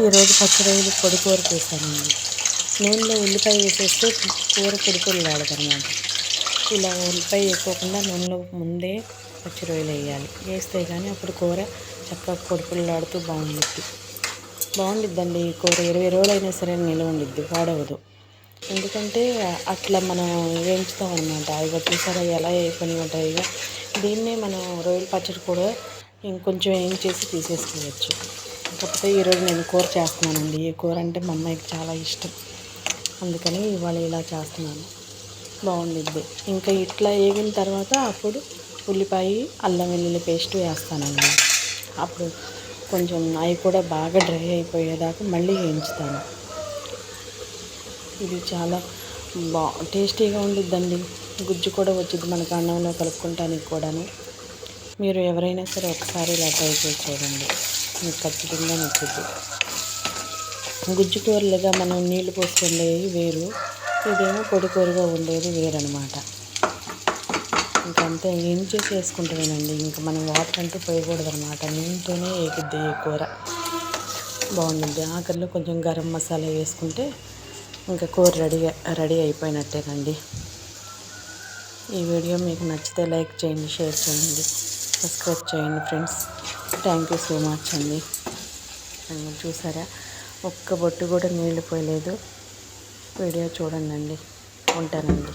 ఈరోజు పచ్చిరొయ్యలు పొడి కూర చేశానండి. నూనెలో ఉల్లిపాయ వేసేస్తే కూర పొడిలాడదనమాట. ఇలా ఉల్లిపాయ వేసుకోకుండా నూనెలో ముందే పచ్చిరొయ్యలు వేయాలి. వేస్తే కానీ అప్పుడు కూర చక్కగా పొడిలాడుతూ బాగుండిద్దండి. ఈ కూర 20 రోజులైనా సరే నిల్వ ఉండిద్ది, పాడవదు. ఎందుకంటే అట్లా మనం వేయించుతాం అనమాట. ఇక చూసారా ఎలా అయిపోయి ఉంటాయి. ఇక దీన్నే మనం రొయ్యల పచ్చడి కూడా ఇంకొంచెం వేయించేసి తీసేసుకోవచ్చు. కాకపోతే ఈరోజు నేను కూర చేస్తున్నానండి. ఈ కూర అంటే మా అమ్మాయికి చాలా ఇష్టం, అందుకని ఇవాళ ఇలా చేస్తున్నాను. బాగుండిద్ది. ఇంకా ఇట్లా వేగిన తర్వాత అప్పుడు ఉల్లిపాయ అల్లం వెల్లుల్లి పేస్ట్ వేస్తానండి. అప్పుడు కొంచెం అవి కూడా బాగా డ్రై అయిపోయేదాకా మళ్ళీ వేయించుతాను. ఇది చాలా టేస్టీగా ఉండిద్దండి. గుజ్జు కూడా వచ్చింది మనకు అన్నంలో కలుపుకుంటానికి కూడాను. మీరు ఎవరైనా సరే ఒకసారి ఇలా ట్రై చేసి చూడండి, మీకు ఖచ్చితంగా నచ్చుద్ది. గుజ్జు కూరలుగా మనం నీళ్లు పోసుకుండేవి వేరు, ఇదేమో పొడి కూరగా ఉండేది వేరనమాట. ఇంకంతే చేసి వేసుకుంటామేనండి. ఇంకా మనం వాటర్ అంటూ పోయకూడదు అనమాట. నూనెతోనే ఏగిద్ది ఈ కూర, బాగుంటుంది. ఆఖరిలో కొంచెం గరం మసాలా వేసుకుంటే ఇంకా కూర రెడీ అయిపోయినట్టేనండి. ఈ వీడియో మీకు నచ్చితే లైక్ చేయండి, షేర్ చేయండి, సబ్స్క్రైబ్ చేయండి friends. Thank you so much అండి. చూసారా, ఒక్క బొట్టు కూడా నీళ్ళు పోయలేదు. వీడియో చూడండి. ఉంటానండి.